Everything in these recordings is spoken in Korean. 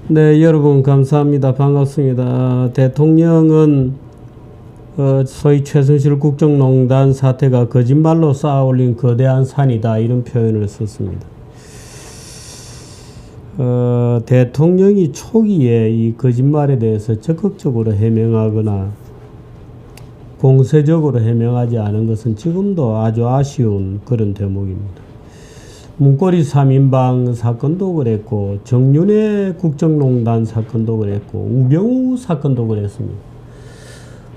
네, 여러분 감사합니다. 반갑습니다. 대통령은 소위 최순실 국정농단 사태가 거짓말로 쌓아올린 거대한 산이다 이런 표현을 썼습니다. 대통령이 초기에 이 거짓말에 대해서 적극적으로 해명하거나 공세적으로 해명하지 않은 것은 지금도 아주 아쉬운 그런 대목입니다. 문고리 3인방 사건도 그랬고 정윤회 국정농단 사건도 그랬고 우병우 사건도 그랬습니다.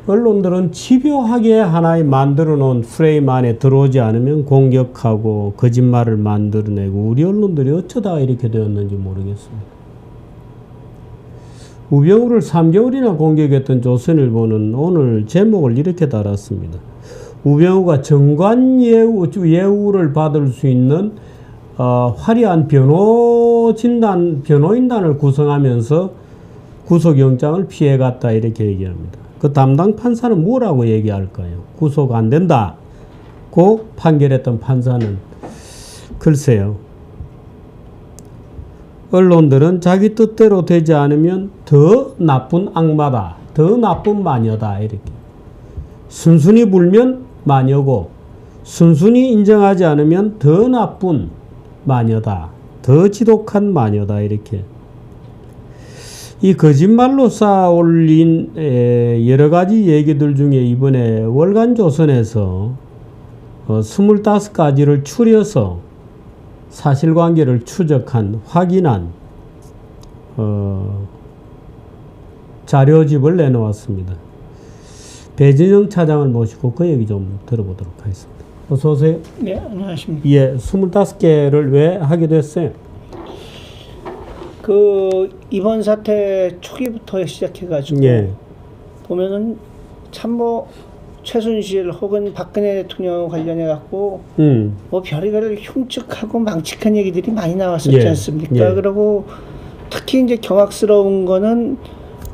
언론들은 집요하게 하나의 만들어 놓은 프레임 안에 들어오지 않으면 공격하고 거짓말을 만들어내고 우리 언론들이 어쩌다가 이렇게 되었는지 모르겠습니다. 우병우를 3개월이나 공격했던 조선일보는 오늘 제목을 이렇게 달았습니다. 우병우가 정관 예우를 받을 수 있는 화려한 변호인단을 구성하면서 구속영장을 피해갔다 이렇게 얘기합니다. 그 담당 판사는 뭐라고 얘기할까요? 구속 안 된다고 판결했던 판사는 글쎄요. 언론들은 자기 뜻대로 되지 않으면 더 나쁜 악마다, 더 나쁜 마녀다 이렇게. 순순히 불면 마녀고 순순히 인정하지 않으면 더 나쁜 마녀다, 더 지독한 마녀다 이렇게. 이 거짓말로 쌓아올린 여러 가지 얘기들 중에 이번에 월간조선에서 25가지를 추려서 사실관계를 추적한 확인한 자료집을 내놓았습니다. 배진영 차장을 모시고 그 얘기 좀 들어보도록 하겠습니다. 어서 오세요. 네, 안녕하십니까. 예, 25개를 왜 하게 됐어요? 이번 사태 초기부터 시작해가지고 예. 보면은 참 최순실 혹은 박근혜 대통령 관련해갖고 뭐 별의별 흉측하고 망측한 얘기들이 많이 나왔었지 예. 않습니까? 예. 그리고 특히 이제 경악스러운 거는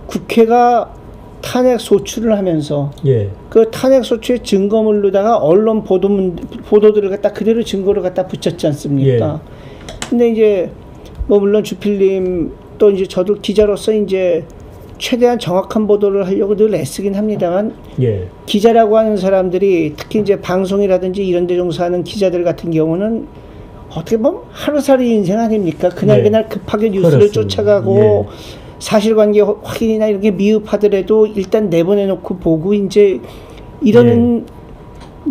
국회가 탄핵 소추를 하면서 예. 그 탄핵 소추의 증거물로다가 언론 보도들을 갖다 그대로 증거를 갖다 붙였지 않습니까? 예. 근데 이제 물론 주필님 또 이제 저도 기자로서 이제 최대한 정확한 보도를 하려고 늘 애쓰긴 합니다만 예. 기자라고 하는 사람들이 특히 이제 방송이라든지 이런 데 종사하는 기자들 같은 경우는 어떻게 보면 하루살이 인생 아닙니까? 그날 급하게 뉴스를 그렇습니다. 쫓아가고 예. 사실관계 확인이나 이런 게 미흡하더라도 일단 내보내놓고 보고 이제 이러는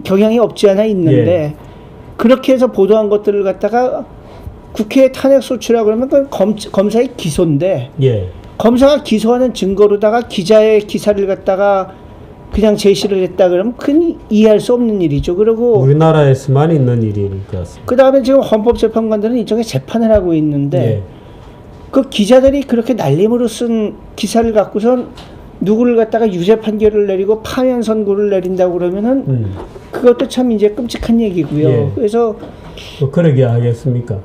경향이 없지 않아 있는데 그렇게 해서 보도한 것들을 갖다가 국회 탄핵 소추라고 그러면 그 검사의 기소인데 검사가 기소하는 증거로다가 기자의 기사를 갖다가 그냥 제시를 했다 그러면 그건 이해할 수 없는 일이죠. 그리고 우리나라에서만 있는 일일 것 같습니다. 그 다음에 지금 헌법재판관들은 이쪽에 재판을 하고 있는데 그 기자들이 그렇게 날림으로 쓴 기사를 갖고선 누구를 갖다가 유죄 판결을 내리고 파면 선고를 내린다고 그러면은 그것도 참 이제 끔찍한 얘기고요. 그래서 그러게 하겠습니까?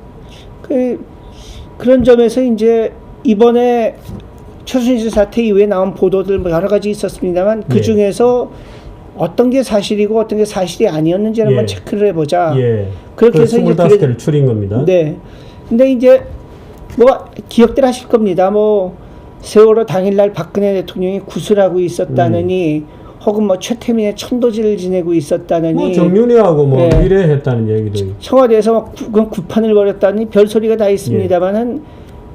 그런 점에서 이제 이번에 최순실 사태 이후에 나온 보도들 여러 가지 있었습니다만 그 중에서 어떤 게 사실이고 어떤 게 사실이 아니었는지 한번 체크를 해보자. 그렇게 해서 25개를 추린 겁니다. 네. 근데 이제 기억들 하실 겁니다. 세월호 당일날 박근혜 대통령이 구술하고 있었다느니 혹은 최태민의 천도질을 지내고 있었다느니 정윤회하고 미래했다는 얘기도 청와대에서 구판을 벌였다니 별소리가 다 있습니다만은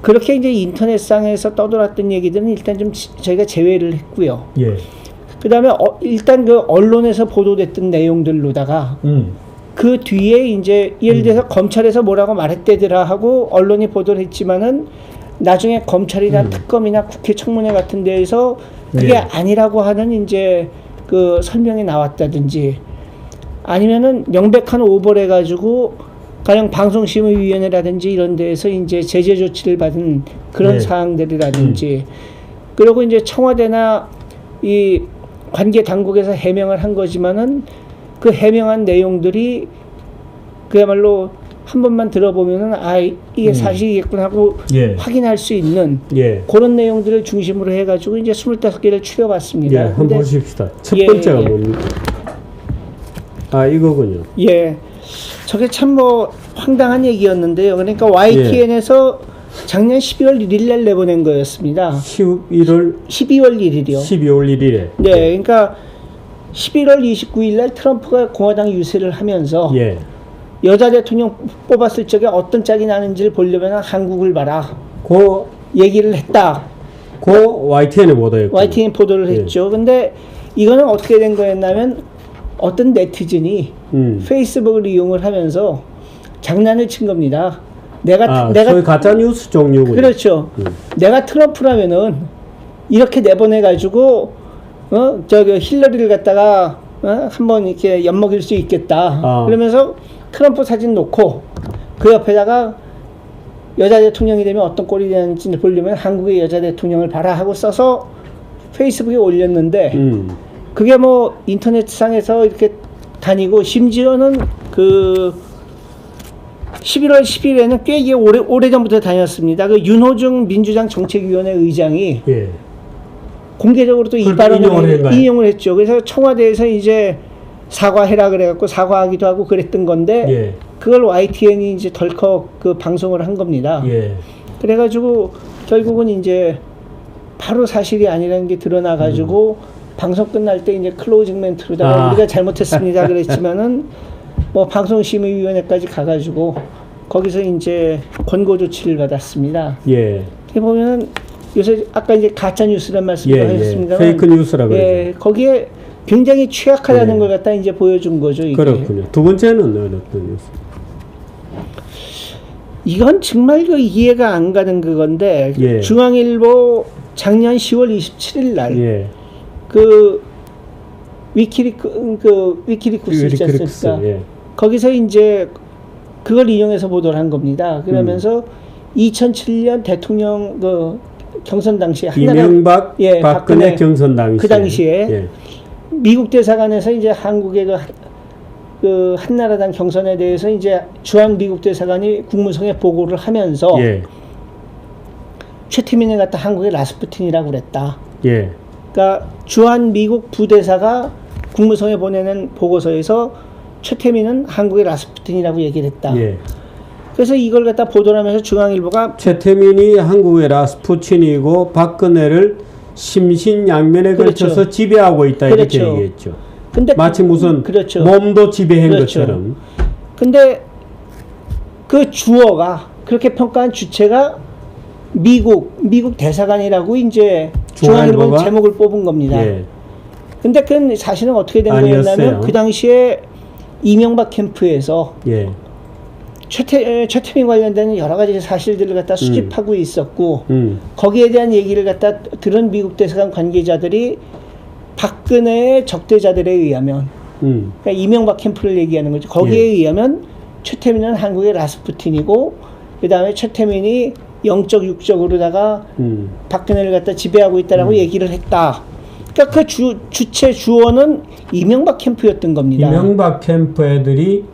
그렇게 이제 인터넷상에서 떠돌았던 얘기들은 일단 좀 저희가 제외를 했고요. 그 다음에 일단 그 언론에서 보도됐던 내용들로다가 그 뒤에 이제 예를 들어서 검찰에서 뭐라고 말했대더라 하고 언론이 보도를 했지만은 나중에 검찰이나 특검이나 국회 청문회 같은 데에서 그게 아니라고 하는 이제 그 설명이 나왔다든지 아니면은 명백한 오보를 해가지고 가령 방송심의위원회라든지 이런 데에서 이제 제재 조치를 받은 그런 사항들이라든지 그리고 이제 청와대나 이 관계 당국에서 해명을 한 거지만은 그 해명한 내용들이 그야말로 한 번만 들어보면은 이게 사실이겠구나 하고 확인할 수 있는 그런 내용들을 중심으로 해가지고 이제 25개를 추려봤습니다. 한번 보십시다. 첫 번째가 뭡니까? 이거군요. 저게 참 황당한 얘기였는데요. 그러니까 YTN에서 작년 12월 1일 날 내보낸 거였습니다. 12월 1일이요. 12월 1일에. 네, 그러니까 11월 29일 날 트럼프가 공화당 유세를 하면서 예. 여자 대통령 뽑았을 적에 어떤 짝이 나는지를 보려면 한국을 봐라. 그 얘기를 했다. YTN에 보도했고. YTN 보도를 했죠. 근데 이거는 어떻게 된 거였냐면 어떤 네티즌이 페이스북을 이용을 하면서 장난을 친 겁니다. 내가 소위 가짜 뉴스 종류군요. 그렇죠. 내가 트럼프라면은 이렇게 내보내가지고 저기 힐러리를 갖다가 한번 이렇게 엿먹일 수 있겠다. 그러면서 트럼프 사진 놓고 그 옆에다가 여자 대통령이 되면 어떤 꼴이 되는지 보려면 한국의 여자 대통령을 봐라 하고 써서 페이스북에 올렸는데 그게 뭐 인터넷상에서 이렇게 다니고 심지어는 그 11월 10일에는 꽤 이게 오래전부터 다녔습니다. 그 윤호중 민주당 정책위원회 의장이 예. 공개적으로 또 이 발언을 인용을 했죠. 그래서 청와대에서 이제 사과해라 그래갖고 사과하기도 하고 그랬던 건데 예. 그걸 YTN이 이제 덜컥 그 방송을 한 겁니다. 예. 그래가지고 결국은 이제 바로 사실이 아니라는 게 드러나가지고 방송 끝날 때 이제 클로징 멘트로다가 우리가 잘못했습니다 그랬지만은 뭐 방송심의위원회까지 가가지고 거기서 이제 권고 조치를 받았습니다. 예. 이렇게 보면은 요새 아까 이제 가짜 뉴스란 말씀을 하셨습니다만 페이크 뉴스라고 예, 거기에 굉장히 취약하다는 걸 갖다 이제 보여준 거죠. 이게. 그렇군요. 두 번째는 어떤 뉴스? 이건 정말 그 이해가 안 가는 그건데 예. 중앙일보 작년 10월 27일 날 예. 그 위키리쿠스 있지 않습니까? 예. 거기서 이제 그걸 인용해서 보도를 한 겁니다. 그러면서 2007년 대통령 그 경선 당시에 이명박, 박근혜 경선 당시에 그 당시에 미국 대사관에서 이제 한국의 그 한나라당 경선에 대해서 이제 주한 미국 대사관이 국무성에 보고를 하면서 최태민을 갖다 한국의 라스푸틴이라고 그랬다. 그러니까 주한 미국 부대사가 국무성에 보내는 보고서에서 최태민은 한국의 라스푸틴이라고 얘기를 했다. 그래서 이걸 갖다 보도를 하면서 중앙일보가 최태민이 한국의 라스푸틴이고 박근혜를 심신양면에 걸쳐서 지배하고 있다 이렇게 얘기했죠. 근데 마치 무슨 몸도 지배한 것처럼. 근데 그 주어가 그렇게 평가한 주체가 미국 대사관이라고 이제 중앙일보는 제목을 뽑은 겁니다. 근데 그건 사실은 어떻게 된 거였냐면 그 당시에 이명박 캠프에서 최태민 관련된 여러 가지 사실들을 갖다 수집하고 있었고 거기에 대한 얘기를 갖다 들은 미국 대사관 관계자들이 박근혜의 적대자들에 의하면 그러니까 이명박 캠프를 얘기하는 거죠. 거기에 의하면 최태민은 한국의 라스푸틴이고 그 다음에 최태민이 영적 육적으로다가 박근혜를 갖다 지배하고 있다라고 얘기를 했다. 그러니까 그 주체 주어는 이명박 캠프였던 겁니다. 이명박 캠프 애들이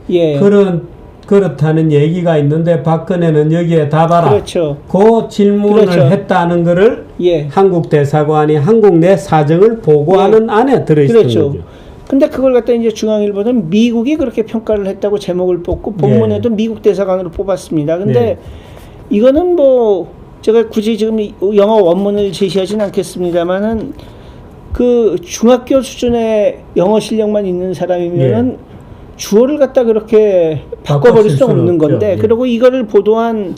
그렇다는 얘기가 있는데 박근혜는 여기에 답하라. 그 질문을 했다는 거를 한국 대사관이 한국 내 사정을 보고하는 안에 들어있는 거죠. 근데 그걸 갖다 이제 중앙일보는 미국이 그렇게 평가를 했다고 제목을 뽑고 본문에도 미국 대사관으로 뽑았습니다. 근데 이거는 뭐 제가 굳이 지금 영어 원문을 제시하진 않겠습니다만은 그 중학교 수준의 영어 실력만 있는 사람이면은 주어를 갖다 그렇게 바꿔버릴 수 없는 건데 그리고 이거를 보도한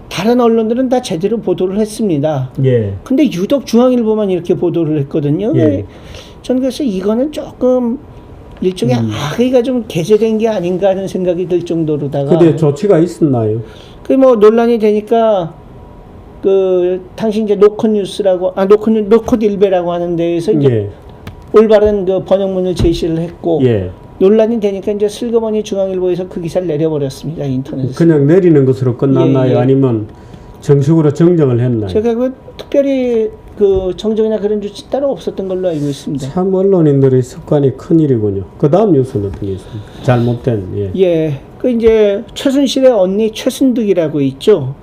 다른 언론들은 다 제대로 보도를 했습니다. 근데 유독 중앙일보만 이렇게 보도를 했거든요. 저는 그래서 이거는 조금 일종의 악의가 좀 개재된 게 아닌가 하는 생각이 들 정도로다가. 근데 조치가 있었나요? 그 뭐 논란이 되니까 그 당시 이제 노컷뉴스라고 노컷일베라고 하는 데에서 이제 올바른 그 번역문을 제시를 했고 논란이 되니까 이제 슬그머니 중앙일보에서 그 기사를 내려버렸습니다. 인터넷에. 그냥 내리는 것으로 끝났나요? 아니면 정식으로 정정을 했나요? 제가 그 특별히 그 정정이나 그런 조치 따로 없었던 걸로 알고 있습니다. 참 언론인들의 습관이 큰일이군요. 그 다음 뉴스는 어떤 게 있습니까? 잘못된. 그 이제 최순실의 언니 최순득이라고 있죠.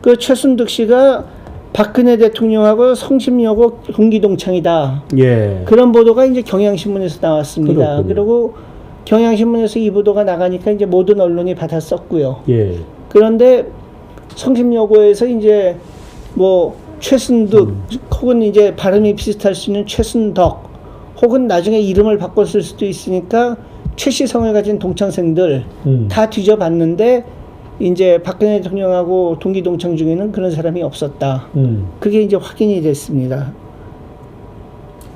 그 최순득 씨가 박근혜 대통령하고 성심여고 동기동창이다. 그런 보도가 이제 경향신문에서 나왔습니다. 그리고 경향신문에서 이 보도가 나가니까 이제 모든 언론이 받아 썼고요. 그런데 성심여고에서 이제 뭐 최순득 혹은 이제 발음이 비슷할 수 있는 최순덕 혹은 나중에 이름을 바꿨을 수도 있으니까 최씨성을 가진 동창생들 다 뒤져봤는데 이제 박근혜 대통령하고 동기 동창 중에는 그런 사람이 없었다. 그게 이제 확인이 됐습니다.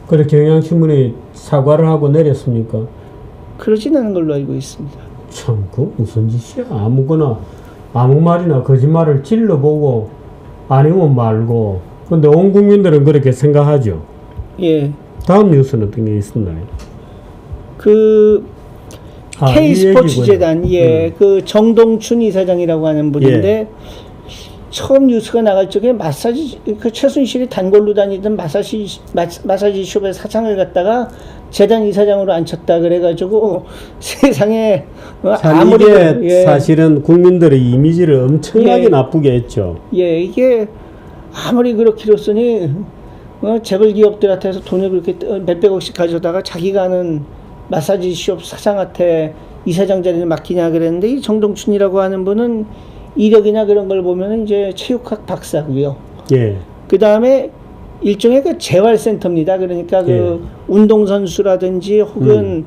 그래 경향신문이 사과를 하고 내렸습니까? 그러진 않은 걸로 알고 있습니다. 참, 그 무슨 짓이야? 아무거나 아무 말이나 거짓말을 질러보고 아니면 말고. 근데 온 국민들은 그렇게 생각하죠. 예. 다음 뉴스는 어떤 게 있었나요? 그 K스포츠 재단, 예, 그 정동춘 이사장이라고 하는 분인데, 예. 처음 뉴스가 나갈 적에 마사지, 그 최순실이 단골로 다니던 마사지 숍의 사장을 갖다가 재단 이사장으로 앉혔다 그래가지고 세상에 아무리 이게 사실은 국민들의 이미지를 엄청나게 나쁘게 했죠. 예, 이게 아무리 그렇기로서니 재벌 기업들한테서 돈을 그렇게 몇백억씩 가져다가 자기가 하는 마사지 숍 사장한테 이사장 자리를 맡기냐 그랬는데, 이 정동춘이라고 하는 분은 이력이나 그런 걸 보면 이제 체육학 박사고요. 예. 그 다음에 일종의 그 재활센터입니다. 그러니까 그 운동선수라든지 혹은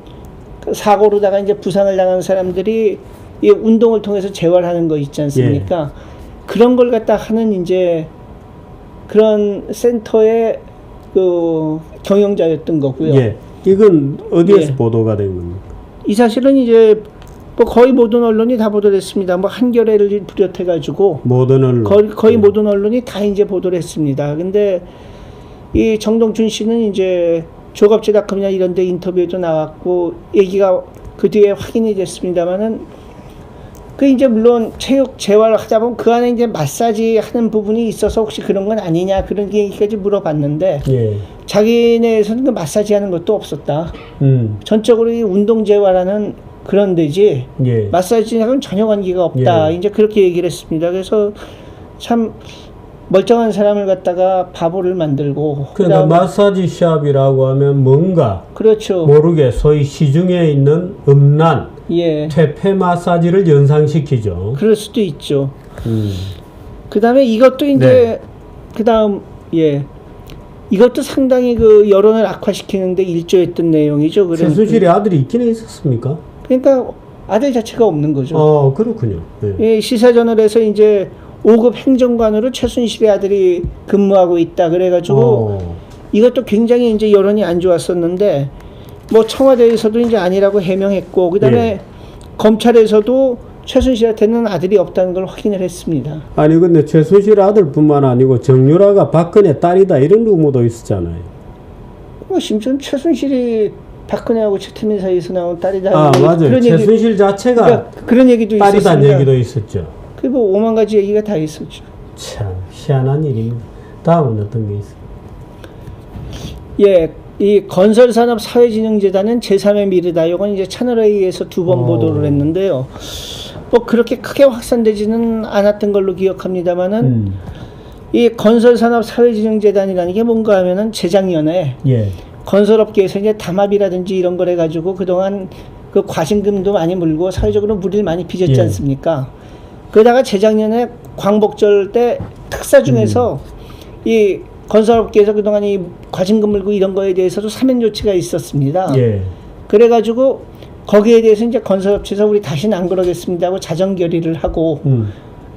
그 사고로다가 이제 부상을 당한 사람들이 이 운동을 통해서 재활하는 거 있지 않습니까? 그런 걸 갖다 하는 이제 그런 센터의 그 경영자였던 거고요. 예. 이건 어디에서 보도가 된 겁니까? 이 사실은 이제 뭐 거의 모든 언론이 다 보도를 했습니다. 뭐 한겨레를 비롯해가지고 모든 언론 거의 모든 언론이 다 이제 보도를 했습니다. 근데 이 정동춘 씨는 이제 조갑제닷컴이나 이런 데 인터뷰에도 나왔고 얘기가 그 뒤에 확인이 됐습니다만은, 그 이제 물론 체육 재활을 하다 보면 그 안에 이제 마사지 하는 부분이 있어서 혹시 그런 건 아니냐 그런 얘기까지 물어봤는데, 자기네에서는 그 마사지 하는 것도 없었다. 전적으로 이 운동 재활하는 그런 데지 마사지하고는 전혀 관계가 없다. 이제 그렇게 얘기를 했습니다. 그래서 참 멀쩡한 사람을 갖다가 바보를 만들고. 그러니까 마사지 샵이라고 하면 뭔가 그렇죠. 모르게 소위 시중에 있는 음란 퇴폐 마사지를 연상시키죠. 그럴 수도 있죠. 그 다음에 이것도 이제 그 다음 이것도 상당히 그 여론을 악화시키는데 일조했던 내용이죠. 최순실의 아들이 있긴 있었습니까? 그러니까 아들 자체가 없는 거죠. 그렇군요. 시사저널에서 이제 5급 행정관으로 최순실의 아들이 근무하고 있다 그래가지고 이것도 굉장히 이제 여론이 안 좋았었는데, 뭐 청와대에서도 이제 아니라고 해명했고, 그다음에 검찰에서도 최순실한테는 아들이 없다는 걸 확인을 했습니다. 아니 근데 최순실 아들뿐만 아니고 정유라가 박근혜 딸이다 이런 루머도 있었잖아요. 심지어 최순실이 박근혜하고 최태민 사이에서 나온 딸이다. 맞아요. 그런 최순실 자체가 그러니까 그런 얘기도 딸이다는 얘기도 있었죠. 그 뭐 오만 가지 얘기가 다 있었죠. 참 희한한 일입니다. 다음은 어떤 게 있어요? 이 건설산업사회진흥재단은 제3의 미래다. 이건 이제 채널A에서 2번 보도를 했는데요. 뭐 그렇게 크게 확산되지는 않았던 걸로 기억합니다만은 이 건설산업사회진흥재단이라는 게 뭔가 하면은 재작년에 건설업계에서 이제 담합이라든지 이런 걸 해가지고 그동안 그 과징금도 많이 물고 사회적으로 물을 많이 빚었지 않습니까? 그러다가 재작년에 광복절 때 특사 중에서 이 건설업계에서 그동안 이 과징금 물고 이런 거에 대해서도 사면 조치가 있었습니다. 그래가지고 거기에 대해서 이제 건설업체에서 우리 다시는 안 그러겠습니다 하고 자정 결의를 하고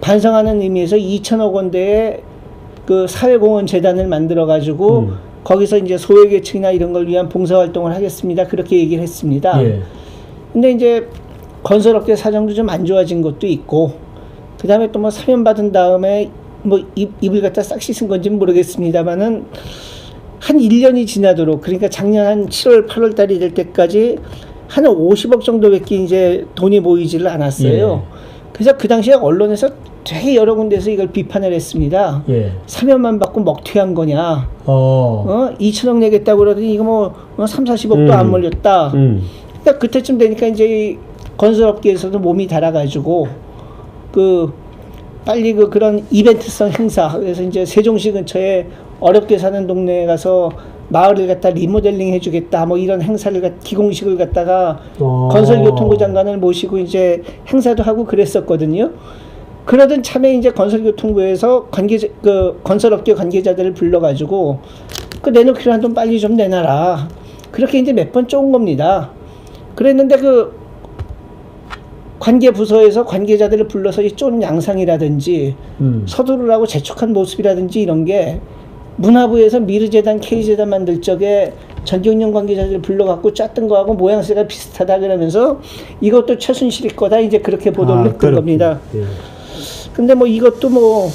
반성하는 의미에서 2천억 원대의 그 사회공헌 재단을 만들어가지고 거기서 이제 소외계층이나 이런 걸 위한 봉사활동을 하겠습니다. 그렇게 얘기를 했습니다. 근데 이제 건설업계 사정도 좀 안 좋아진 것도 있고, 그 다음에 또 뭐 사면 받은 다음에 뭐 입을 갖다 싹 씻은 건지는 모르겠습니다만은 한 1년이 지나도록, 그러니까 작년 한 7월, 8월 달이 될 때까지 한 50억 정도밖에 이제 돈이 모이지를 않았어요. 그래서 그 당시에 언론에서 되게 여러 군데서 이걸 비판을 했습니다. 사면만 받고 먹튀한 거냐. 2천억 내겠다고 그러더니 이거 뭐 3, 40억도 안 몰렸다. 그러니까 그때쯤 되니까 이제 건설업계에서도 몸이 달아가지고 빨리 그런 이벤트성 행사, 그래서 이제 세종시 근처에 어렵게 사는 동네에 가서 마을을 갖다 리모델링 해주겠다, 뭐 이런 행사를 기공식을 갖다가 건설교통부 장관을 모시고 이제 행사도 하고 그랬었거든요. 그러던 참에 이제 건설교통부에서 건설업계 관계자들을 불러가지고 그 내놓기로 한 돈 빨리 좀 내놔라. 그렇게 이제 몇 번 쪼은 겁니다. 그랬는데 그 관계 부서에서 관계자들을 불러서 이 쫀 양상이라든지 서두르라고 재촉한 모습이라든지 이런 게 문화부에서 미르재단, K재단 만들 적에 전경련 관계자들을 불러갖고 짰던 거하고 모양새가 비슷하다 그러면서 이것도 최순실이 거다 이제 그렇게 보도를 했던 겁니다. 예. 근데 뭐 이것도 뭐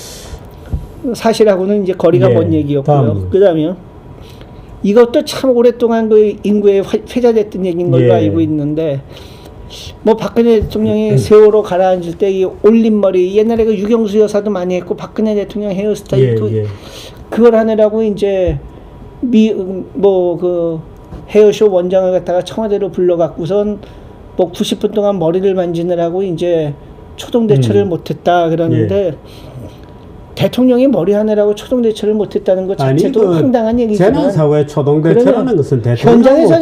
사실하고는 이제 거리가 먼 얘기였고요. 그 다음에 이것도 참 오랫동안 그 인구에 회자됐던 얘기인 걸로 알고 있는데 뭐 박근혜 대통령이 세월호 가라앉을 때 이 올림머리 옛날에 그 유경수 여사도 많이 했고 박근혜 대통령 헤어스타일 그걸 하느라고 이제 그 헤어쇼 원장을 갖다가 청와대로 불러갖고선 뭐 90분 동안 머리를 만지느라고 이제 초동대처를 못했다 그러는데 대통령이 머리 하느라고 초동대처를 못했다는 것 자체도 황당한 얘기지만 재난사고에 초동대처라는 것은 현장에서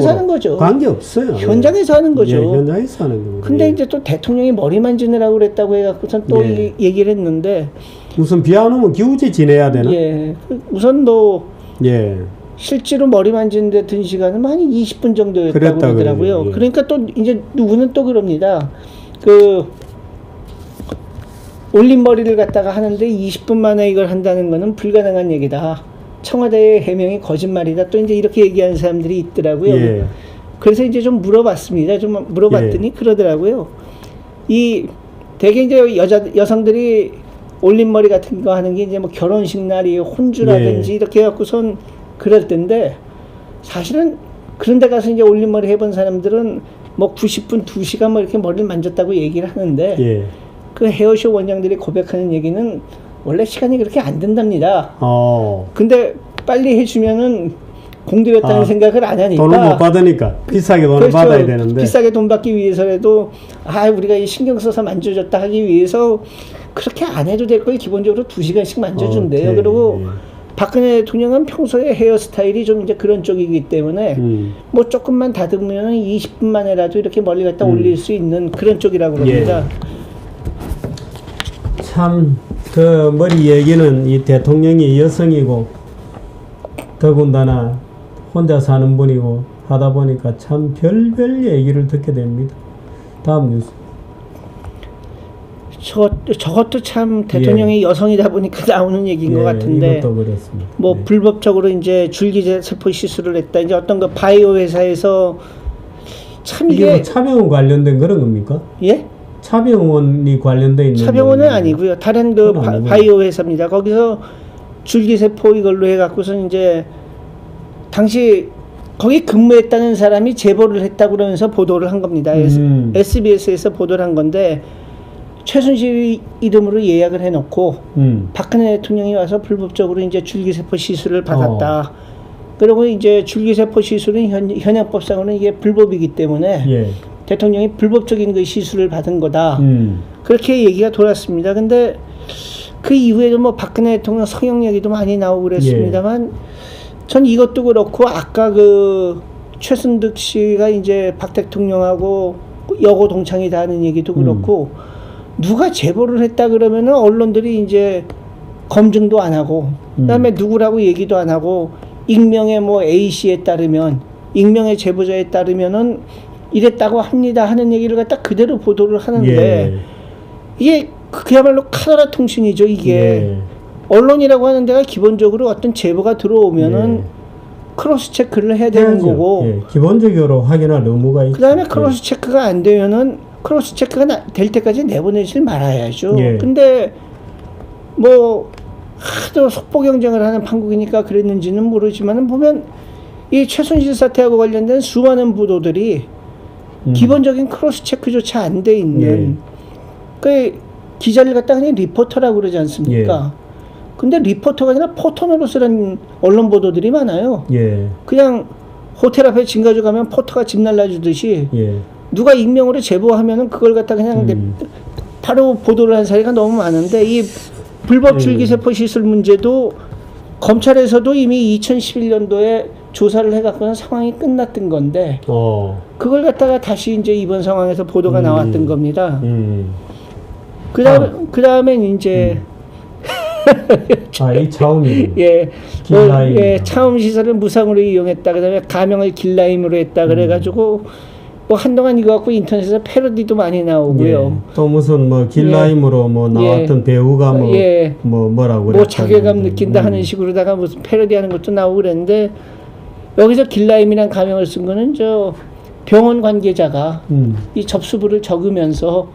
하는 거죠. 관계없어요. 현장에서 하는 거죠. 예, 현장에서 하는 겁니다. 근데 이제 또 대통령이 머리 만지느라고 그랬다고 해갖고선 또 얘기를 했는데 무슨 비 안 오면 기우제 지내야 되나? 예. 우선 실제로 머리 만지는 데 든 시간은 한 20분 정도였다고 그러더라고요. 예. 그러니까 또 이제 누구는 또 그럽니다. 그 올림머리를 갖다가 하는데 20분 만에 이걸 한다는 거는 불가능한 얘기다. 청와대의 해명이 거짓말이다. 또 이제 이렇게 얘기하는 사람들이 있더라고요. 예. 그래서 이제 좀 물어봤습니다. 좀 물어봤더니 그러더라고요. 대개 이제 여성들이 올림머리 같은 거 하는 게 이제 뭐 결혼식 날이 혼주라든지 이렇게 해갖고선 그럴 텐데 사실은 그런 데 가서 이제 올림머리 해본 사람들은 뭐 90분, 2시간 뭐 이렇게 머리를 만졌다고 얘기를 하는데 그 헤어쇼 원장들이 고백하는 얘기는 원래 시간이 그렇게 안 된답니다. 근데 빨리 해주면은 공들였다는 생각을 안 하니까 돈을 못 받으니까 비싸게 돈을 받아야 되는데 비싸게 돈 받기 위해서라도 우리가 이 신경 써서 만져줬다 하기 위해서 그렇게 안 해도 될 걸 기본적으로 2시간씩 만져준대요. 그리고 박근혜 대통령은 평소에 헤어스타일이 좀 이제 그런 쪽이기 때문에 뭐 조금만 다듬으면 20분 만에라도 이렇게 멀리 갖다 올릴 수 있는 그런 쪽이라고 합니다. 참 그 머리 얘기는 이 대통령이 여성이고 더군다나 혼자 사는 분이고 하다 보니까 참 별별 얘기를 듣게 됩니다. 다음 뉴스. 저것도 참 대통령이 여성이다 보니까 나오는 얘기인 것 같은데. 이것도 그렇습니다. 뭐 불법적으로 이제 줄기세포 시술을 했다. 이제 어떤 그 바이오 회사에서 참 이게 뭐 차병원 관련된 그런 겁니까? 예? 차병원이 관련돼 있는. 차병원은 아니고요. 다른 그 바이오 회사입니다. 거기서 줄기세포 이걸로 해갖고서 이제 당시 거기 근무했다는 사람이 제보를 했다고 그러면서 보도를 한 겁니다. SBS에서 보도를 한 건데 최순실 이름으로 예약을 해놓고 박근혜 대통령이 와서 불법적으로 이제 줄기세포 시술을 받았다. 그리고 이제 줄기세포 시술은 현행법상으로는 이게 불법이기 때문에 대통령이 불법적인 그 시술을 받은 거다. 그렇게 얘기가 돌았습니다. 근데 그 이후에도 뭐 박근혜 대통령 성형 얘기도 많이 나오고 그랬습니다만 전 이것도 그렇고 아까 그 최순득 씨가 이제 박 대통령하고 여고 동창이다 하는 얘기도 그렇고 누가 제보를 했다 그러면은 언론들이 이제 검증도 안 하고 그다음에 누구라고 얘기도 안 하고 익명의 뭐 A 씨에 따르면 익명의 제보자에 따르면은 이랬다고 합니다 하는 얘기를 갖다 그대로 보도를 하는데 이게 그야말로 카더라 통신이죠. 이게 언론이라고 하는 데가 기본적으로 어떤 제보가 들어오면은 크로스 체크를 해야 되는 거고 기본적으로 확인할 의무가 있죠. 그다음에 크로스 체크가 안 되면은 크로스 체크가 될 때까지 내보내지 말아야죠. 근데 뭐 하도 속보 경쟁을 하는 판국이니까 그랬는지는 모르지만은 보면 이 최순실 사태하고 관련된 수많은 보도들이 기본적인 크로스 체크조차 안 돼 있는 그 기자를 갖다 그냥 리포터라고 그러지 않습니까? 근데 리포터가 아니라 포토노로스라는 언론 보도들이 많아요. 그냥 호텔 앞에 짐 가져가면 포터가 짐 날라주듯이 누가 익명으로 제보하면은 그걸 갖다 그냥 바로 보도를 한 사례가 너무 많은데 이 불법 줄기세포 시술 문제도 검찰에서도 이미 2011년도에 조사를 해갖고는 상황이 끝났던 건데 그걸 갖다가 다시 이제 이번 상황에서 보도가 나왔던 겁니다. 그다음에 이제 이 차움이 예, 길라임. 예, 차움 시설을 무상으로 이용했다. 그다음에 가명을 길라임으로 했다. 그래가지고 뭐 한동안 이거 갖고 인터넷에서 패러디도 많이 나오고요. 예. 또 무슨 뭐 길라임으로 뭐 나왔던 배우가 뭐라고 뭐 자괴감 느낀다 하는 식으로다가 무슨 패러디하는 것도 나오고 그랬는데 여기서 길라임이란 가명을 쓴 거는 저 병원 관계자가 이 접수부를 적으면서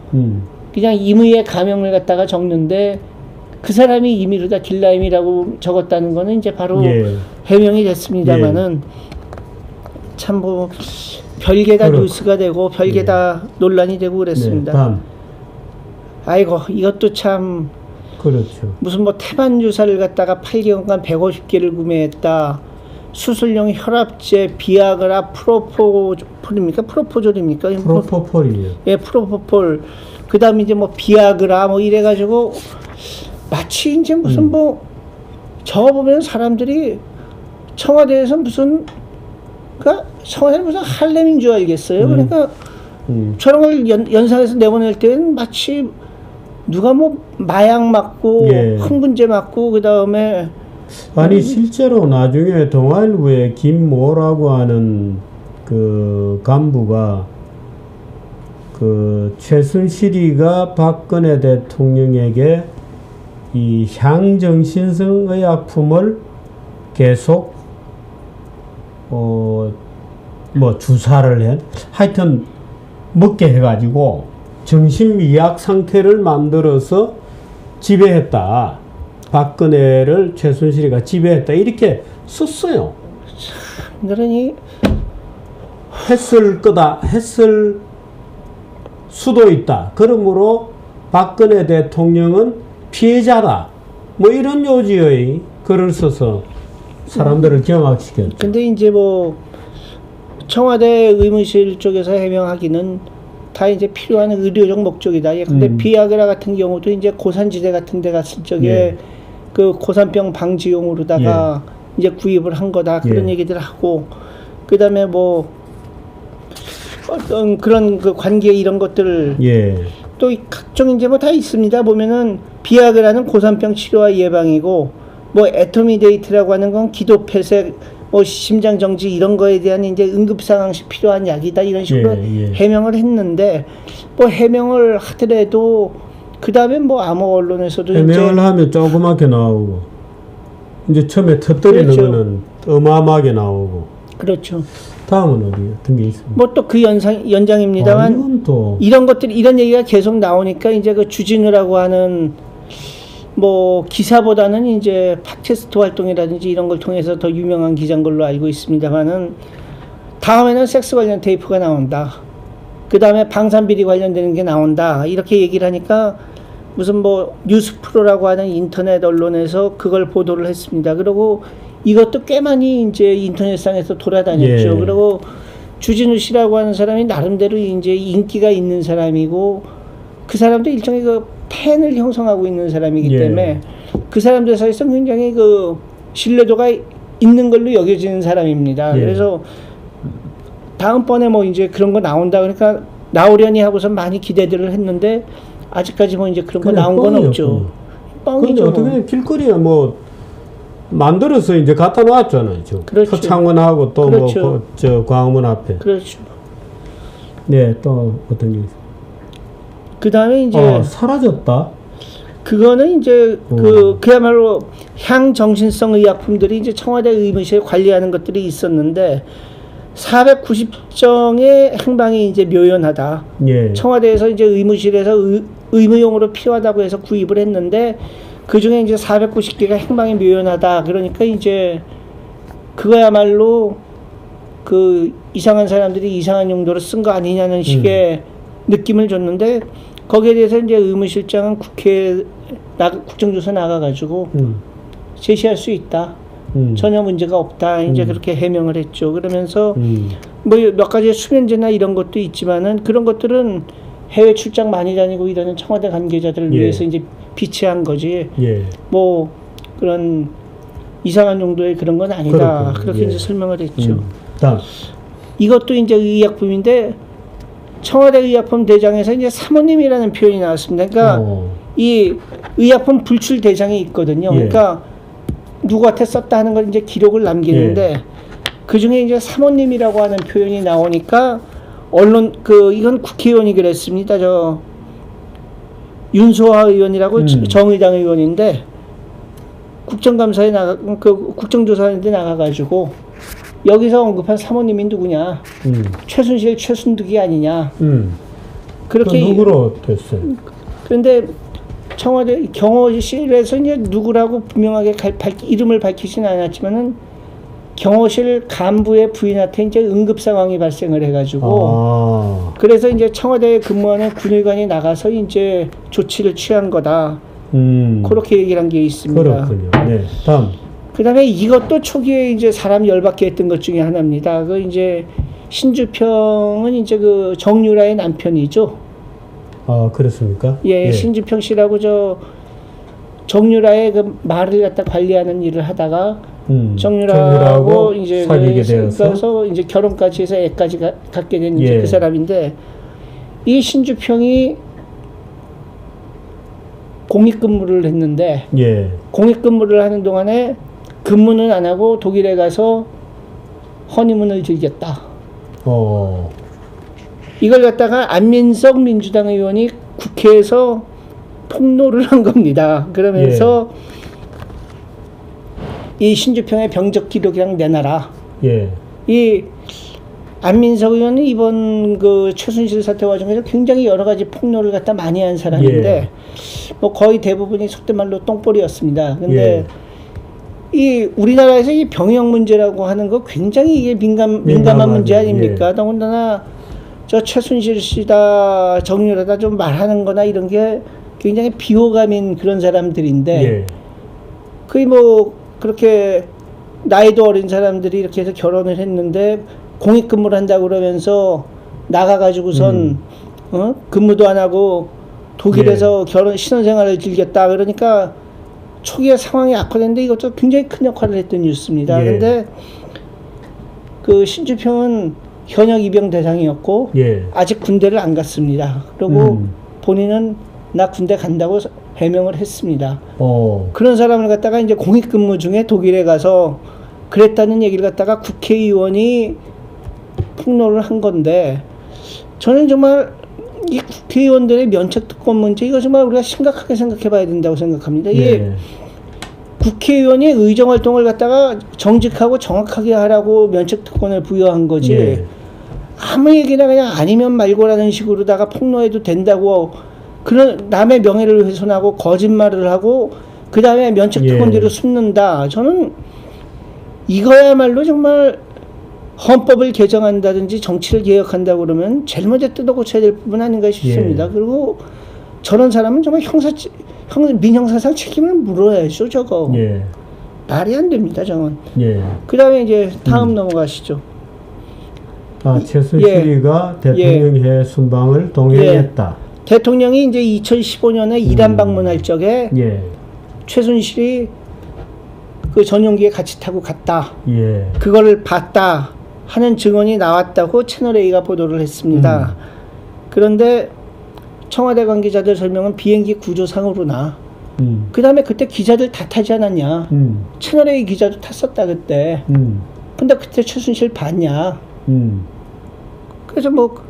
그냥 임의의 가명을 갖다가 적는데 그 사람이 임의로다 길라임이라고 적었다는 거는 이제 바로 해명이 됐습니다만은 참 뭐 별게 다 뉴스가 되고 별게 다 논란이 되고 그랬습니다. 아이고 이것도 참 그렇죠. 무슨 뭐 태반 주사를 갖다가 8개월간 150개를 구매했다. 수술용 혈압제, 비아그라, 프로포폴입니까? 프로포졸입니까? 프로포폴이에요. 예, 프로포폴. 그다음에 이제 뭐 비아그라 뭐 이래가지고 마치 이제 무슨 뭐 저거 보면 사람들이 청와대에서 무슨 그러니까 청와대는 무슨 할렘인 줄 알겠어요. 그러니까 저런 걸 연상해서 내보낼 때는 마치 누가 뭐 마약 맞고 흥분제 맞고 그다음에 아니 실제로 나중에 동아일보에 김모라고 하는 그 간부가 그 최순실이가 박근혜 대통령에게 이 향정신성 의약품을 계속 뭐 주사를 해 하여튼 먹게 해가지고 정신미약 상태를 만들어서 지배했다. 박근혜를 최순실이가 지배했다. 이렇게 썼어요. 그러니 했을 수도 있다. 그러므로 박근혜 대통령은 피해자다. 뭐 이런 요지의 글을 써서 사람들을 경악시켰죠. 근데 이제 뭐 청와대 의무실 쪽에서 해명하기는 다 이제 필요한 의료적 목적이다. 근데 비아그라 같은 경우도 이제 고산지대 같은 데 갔을 적에 그 고산병 방지용으로다가 이제 구입을 한 거다. 그런 얘기들 하고 그다음에 뭐 어떤 그런 그 관계 이런 것들 또 각종 이제 뭐 다 있습니다. 보면은 비아그라는 고산병 치료와 예방이고 뭐 에토미데이트라고 하는 건 기도폐색 뭐 심장 정지 이런 거에 대한 이제 응급 상황 시 필요한 약이다 이런 식으로 해명을 했는데 뭐 해명을 하더라도 그 다음에 뭐 아무 언론에서도 해명을 하면 조그맣게 나오고 이제 처음에 터뜨리는 거는 어마어마하게 나오고 그렇죠. 다음은 어디 어떤 게 있습니까? 뭐 또 그 연장입니다만 이건 또 이런 것들 이런 얘기가 계속 나오니까 이제 그 주진우라고 하는 뭐 기사보다는 이제 팟캐스트 활동이라든지 이런 걸 통해서 더 유명한 기자인 걸로 알고 있습니다만은 다음에는 섹스 관련 테이프가 나온다. 그 다음에 방산비리 관련되는 게 나온다. 이렇게 얘기를 하니까 무슨 뭐 뉴스 프로라고 하는 인터넷 언론에서 그걸 보도를 했습니다. 그리고 이것도 꽤 많이 이제 인터넷상에서 돌아다녔죠. 그리고 주진우 씨라고 하는 사람이 나름대로 이제 인기가 있는 사람이고 그 사람도 일종의 그 팬을 형성하고 있는 사람이기 때문에 그 사람들 사이에서 굉장히 그 신뢰도가 있는 걸로 여겨지는 사람입니다. 그래서 다음번에 뭐 이제 그런 거 나온다 그러니까 나오려니 하고서 많이 기대들을 했는데 아직까지 뭐 이제 그런 거 나온 건 없죠. 뻥이죠. 어떻게 길거리에 뭐 만들어서 이제 갖다 놨잖아요. 그렇죠. 서창원하고 또 뭐 저 광화문 앞에. 그렇죠. 네, 또 어떤 게 있어요? 그 다음에 이제 사라졌다. 그거는 이제 그야말로 향정신성 의약품들이 이제 청와대 의무실에 관리하는 것들이 있었는데 490정의 행방이 이제 묘연하다. 청와대에서 이제 의무실에서 의무용으로 필요하다고 해서 구입을 했는데 그 중에 이제 490개가 행방이 묘연하다. 그러니까 이제 그거야말로 그 이상한 사람들이 이상한 용도로 쓴 거 아니냐는 식의 느낌을 줬는데 거기에 대해서 이제 의무실장은 국회에 국정조사 나가가지고 제시할 수 있다. 전혀 문제가 없다. 이제 그렇게 해명을 했죠. 그러면서 뭐 몇 가지 수면제나 이런 것도 있지만은 그런 것들은 해외 출장 많이 다니고 이러는 청와대 관계자들을 위해서 이제 비치한 거지. 뭐 그런 이상한 용도의 그런 건 아니다. 그렇게 이제 설명을 했죠. 이것도 이제 의약품인데 청와대 의약품 대장에서 이제 사모님이라는 표현이 나왔습니다. 그러니까 이 의약품 불출 대장이 있거든요. 예. 그러니까 누구한테 썼다 하는 걸 이제 기록을 남기는데 예. 그 중에 이제 사모님이라고 하는 표현이 나오니까 언론 이건 국회의원이 그랬습니다. 저 윤소아 의원이라고 정의당 의원인데 국정감사에 국정조사하는데 나가가지고 여기서 언급한 사모님이 누구냐? 최순실, 최순득이 아니냐? 그렇게 누구로 됐어요? 그런데 청와대 경호실에서 이제 누구라고 분명하게 이름을 밝히진 않았지만은 경호실 간부의 부인한테 이제 응급 상황이 발생을 해가지고 그래서 이제 청와대에 근무하는 군의관이 나가서 이제 조치를 취한 거다. 그렇게 얘기를 한 게 있습니다. 그렇군요. 네. 다음. 그다음에 이것도 초기에 이제 사람 열받게 했던 것 중에 하나입니다. 그 이제 신주평은 이제 그 정유라의 남편이죠. 아, 그렇습니까? 예, 신주평 씨라고 저 정유라의 그 말을 갖다 관리하는 일을 하다가 정유라하고 이제 사귀게 되어서 이제 결혼까지 해서 애까지 갖게 된 이제 그 사람인데 이 신주평이 공익근무를 했는데 공익근무를 하는 동안에 근무는 안 하고 독일에 가서 허니문을 즐겼다. 이걸 갖다가 안민석 민주당 의원이 국회에서 폭로를 한 겁니다. 그러면서 이 신주평의 병적 기록이랑 내놔라. 이 안민석 의원은 이번 그 최순실 사태 과정에서 굉장히 여러 가지 폭로를 갖다 많이 한 사람인데 뭐 거의 대부분이 속된 말로 똥볼이었습니다. 근데 이 우리나라에서 이 병역 문제라고 하는 거 굉장히 이게 민감한 문제 아닙니까? 더군다나 저 최순실 씨다 정유라다 좀 말하는 거나 이런 게 굉장히 비호감인 그런 사람들인데 거의 뭐 그렇게 나이도 어린 사람들이 이렇게 해서 결혼을 했는데 공익근무를 한다고 그러면서 나가가지고선 근무도 안 하고 독일에서 신혼생활을 즐겼다. 그러니까 초기에 상황이 악화됐는데 이것도 굉장히 큰 역할을 했던 뉴스입니다. 그런데 그 신주평은 현역 입영 대상이었고 아직 군대를 안 갔습니다. 그리고 본인은 나 군대 간다고 해명을 했습니다. 그런 사람을 갖다가 이제 공익근무 중에 독일에 가서 그랬다는 얘기를 갖다가 국회의원이 폭로를 한 건데 저는 정말 이 국회의원들의 면책특권 문제 이거 정말 우리가 심각하게 생각해 봐야 된다고 생각합니다. 국회의원이 의정활동을 갖다가 정직하고 정확하게 하라고 면책특권을 부여한 거지 아무 얘기나 그냥 아니면 말고라는 식으로다가 폭로해도 된다고 그런 남의 명예를 훼손하고 거짓말을 하고 그 다음에 면책특권대로 숨는다. 저는 이거야말로 정말 헌법을 개정한다든지 정치를 개혁한다고 그러면 제일 먼저 뜯어 고쳐야 될 부분 아닌가 싶습니다. 그리고 저런 사람은 정말 민형사상 책임을 물어야죠, 저거. 말이 안 됩니다, 저건. 그 다음에 이제 다음 넘어가시죠. 최순실이가 대통령회 순방을 동행했다. 대통령이 이제 2015년에 이란 방문할 적에 최순실이 그 전용기에 같이 타고 갔다. 그거를 봤다 하는 증언이 나왔다고 채널A가 보도를 했습니다. 그런데 청와대 관계자들 설명은 비행기 구조상으로나 그 다음에 그때 기자들 다 타지 않았냐. 채널A 기자도 탔었다 그때. 근데 그때 최순실 봤냐. 그래서 뭐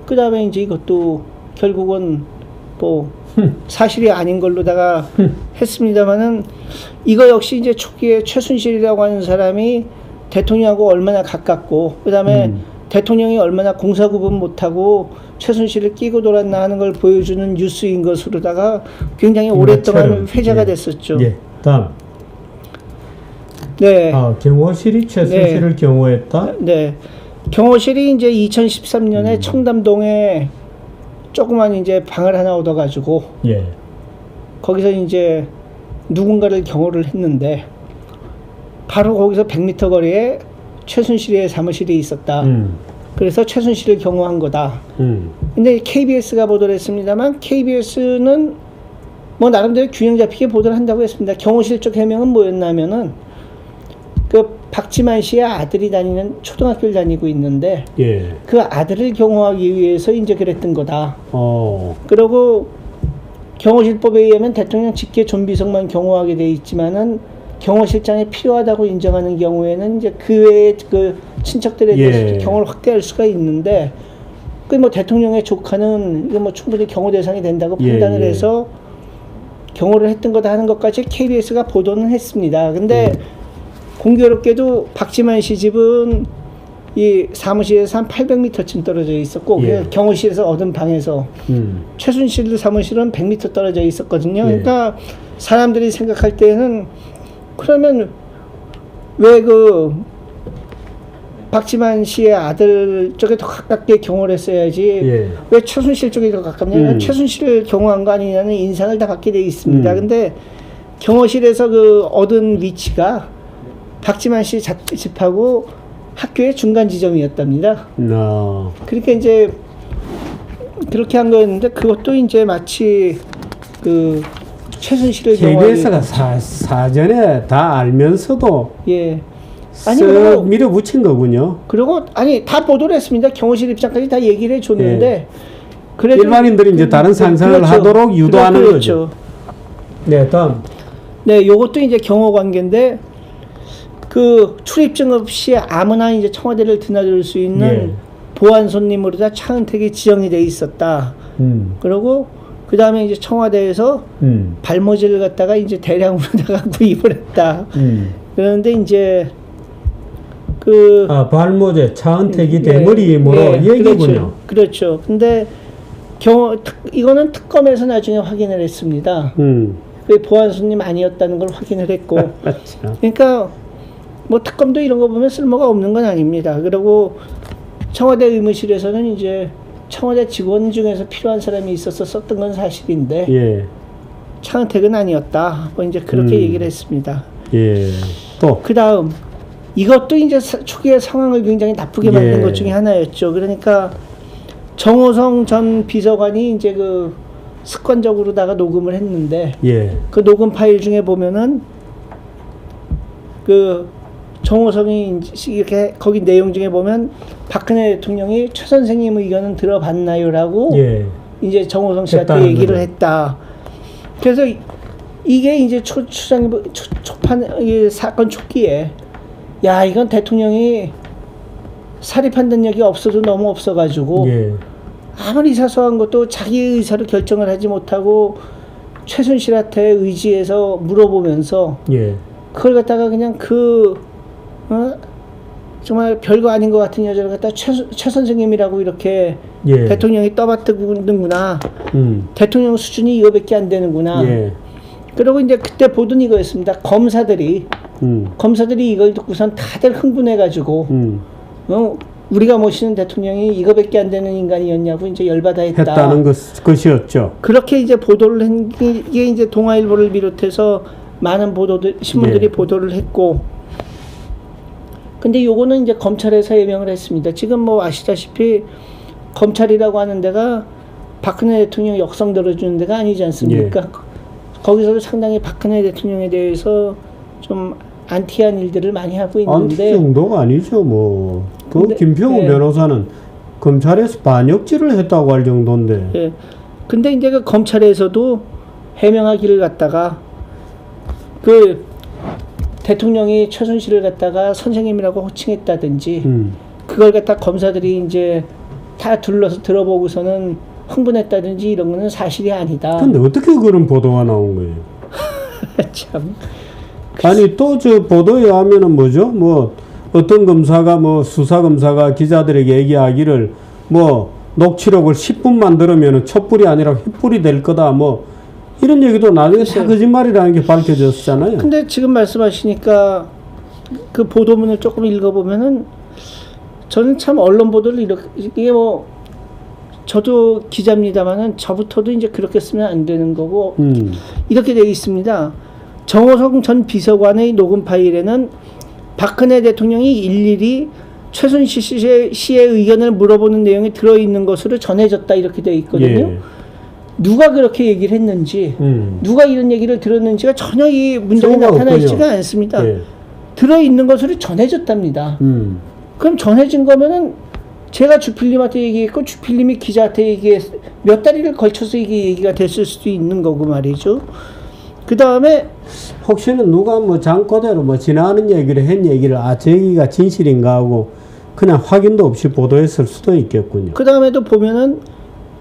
그 다음에 이제 이것도 결국은 뭐 사실이 아닌 걸로다가 했습니다만은 이거 역시 이제 초기에 최순실이라고 하는 사람이 대통령하고 얼마나 가깝고 그 다음에 대통령이 얼마나 공사구분 못하고 최순실을 끼고 돌았나 하는 걸 보여주는 뉴스인 것으로다가 굉장히 오랫동안 회자가 됐었죠. 다음. 경호실이 최순실을 경호했다? 경호실이 이제 2013년에 청담동에 조그만 이제 방을 하나 얻어가지고 거기서 이제 누군가를 경호를 했는데 바로 거기서 100m 거리에 최순실의 사무실이 있었다. 그래서 최순실을 경호한 거다. 근데 KBS가 보도를 했습니다만 KBS는 뭐 나름대로 균형 잡히게 보도를 한다고 했습니다. 경호실 쪽 해명은 뭐였냐면은 그 박지만 씨의 아들이 다니는 초등학교를 다니고 있는데 예. 그 아들을 경호하기 위해서 이제 그랬던 거다. 그리고 경호실법에 의하면 대통령 직계 존비속만 경호하게 돼 있지만은 경호실장이 필요하다고 인정하는 경우에는 이제 그 외에 그 친척들에 대해서 예. 경호를 확대할 수가 있는데 그 뭐 대통령의 조카는 이거 뭐 충분히 경호 대상이 된다고 예, 판단을 예. 해서 경호를 했던 거다 하는 것까지 KBS가 보도는 했습니다. 근데 공교롭게도 박지만 씨 집은 이 사무실에서 한 800m쯤 떨어져 있었고 예. 경호실에서 얻은 방에서 최순실 사무실은 100m 떨어져 있었거든요. 예. 그러니까 사람들이 생각할 때는 그러면 왜 그 박지만 씨의 아들 쪽에 더 가깝게 경호를 했어야지 예. 왜 최순실 쪽에 더 가깝냐? 최순실을 경호한 거 아니냐는 인상을 다 받게 돼 있습니다. 근데 경호실에서 그 얻은 위치가 박지만 씨 집하고 학교의 중간 지점이었답니다. 그러니까 이제 그렇게 한 거였는데 그것도 이제 마치 그 최순실을 KBS가 사전에 다 알면서도 예. 쓱 밀어붙인 거군요. 그리고 아니 다 보도를 했습니다. 경호실 입장까지 다 얘기를 해줬는데 예. 그래도 일반인들이 이제 다른 상상을 그렇죠. 하도록 유도하는 그렇죠. 거죠. 네, 다음. 네, 요것도 이제 경호 관계인데 그 출입증 없이 아무나 이제 청와대를 드나들 수 있는 예. 보안 손님으로 다 차은택이 지정이 돼 있었다. 그리고 그 다음에 이제 청와대에서 발모지를 갖다가 이제 대량으로다가 구입을 했다. 그런데 이제 그 발모제 차은택이 대머리 힘으로 얘기군요. 그렇죠. 근데 이거는 특검에서 나중에 확인을 했습니다. 그 보안 손님 아니었다는 걸 확인을 했고. 그러니까 뭐 특검도 이런 거 보면 쓸모가 없는 건 아닙니다. 그리고 청와대 의무실에서는 이제 청와대 직원 중에서 필요한 사람이 있어서 썼던 건 사실인데 예. 차은택은 아니었다. 뭐 이제 그렇게 얘기를 했습니다. 예. 또 그 다음 이것도 이제 초기에 상황을 굉장히 나쁘게 만든 예. 것 중에 하나였죠. 그러니까 정호성 전 비서관이 이제 그 습관적으로다가 녹음을 했는데 예. 그 녹음 파일 중에 보면은 그 정호성이 이렇게 거기 내용 중에 보면 박근혜 대통령이 최 선생님 의견은 들어봤나요라고 예. 이제 정호성 씨한테 얘기를 했다. 그래서 이게 이제 초판 이 사건 초기에 야 이건 대통령이 사리 판단력이 없어도 너무 없어가지고 예. 아무리 사소한 것도 자기 의사로 결정을 하지 못하고 최순실한테 의지해서 물어보면서 예. 그걸 갖다가 그냥 정말 별거 아닌 것 같은 여자를 갖다 최 선생님이라고 이렇게 예. 대통령이 떠받드는구나. 대통령 수준이 이거밖에 안 되는구나. 예. 그리고 이제 그때 보던 이거였습니다. 검사들이 이걸 듣고선 다들 흥분해가지고 우리가 모시는 대통령이 이거밖에 안 되는 인간이었냐고 이제 열받아 했다는 것이었죠. 그렇게 이제 보도를 한 게 이제 동아일보를 비롯해서 많은 신문들이 예. 보도를 했고, 근데 요거는 이제 검찰에서 해명을 했습니다. 지금 뭐 아시다시피 검찰이라고 하는 데가 박근혜 대통령 역성 들어주는 데가 아니지 않습니까? 예. 거기서도 상당히 박근혜 대통령에 대해서 좀 안티한 일들을 많이 하고 있는데. 안티 정도가 아니죠, 뭐. 근데, 김평우 예. 변호사는 검찰에서 반역질을 했다고 할 정도인데. 예. 근데 이제 그 검찰에서도 해명하기를 갖다가 그 대통령이 최순실을 갖다가 선생님이라고 호칭했다든지 그걸 갖다 검사들이 이제 다 둘러서 들어보고서는 흥분했다든지 이런 거는 사실이 아니다. 근데 어떻게 그런 보도가 나온 거예요? 참. 아니 또 저 보도에 하면은 뭐죠? 뭐 어떤 검사가 뭐 수사 검사가 기자들에게 얘기하기를 뭐 녹취록을 10분만 들으면은 촛불이 아니라 횃불이 될 거다 뭐 이런 얘기도 나중에 다 거짓말이라는 게 밝혀졌잖아요. 근데 지금 말씀하시니까 그 보도문을 조금 읽어보면은 저는 참 언론 보도를 이게 뭐 저도 기자입니다만은 저부터도 이제 그렇게 쓰면 안 되는 거고 이렇게 되어 있습니다. 정호성 전 비서관의 녹음 파일에는 박근혜 대통령이 일일이 최순실 씨의 의견을 물어보는 내용이 들어있는 것으로 전해졌다 이렇게 되어 있거든요. 예. 누가 그렇게 얘기를 했는지 누가 이런 얘기를 들었는지가 전혀 이 문장에 나타나 있지가 않습니다. 예. 들어있는 것으로 전해졌답니다. 그럼 전해진 거면은 제가 주필님한테 얘기했고 주필님이 기자한테 얘기했 몇 달을 걸쳐서 이게 얘기가 됐을 수도 있는 거고 말이죠. 그 다음에 혹시는 누가 뭐 잠꼬대로 뭐 지나가는 얘기를 한 얘기를 저 얘기가 진실인가 하고 그냥 확인도 없이 보도했을 수도 있겠군요. 그 다음에도 보면은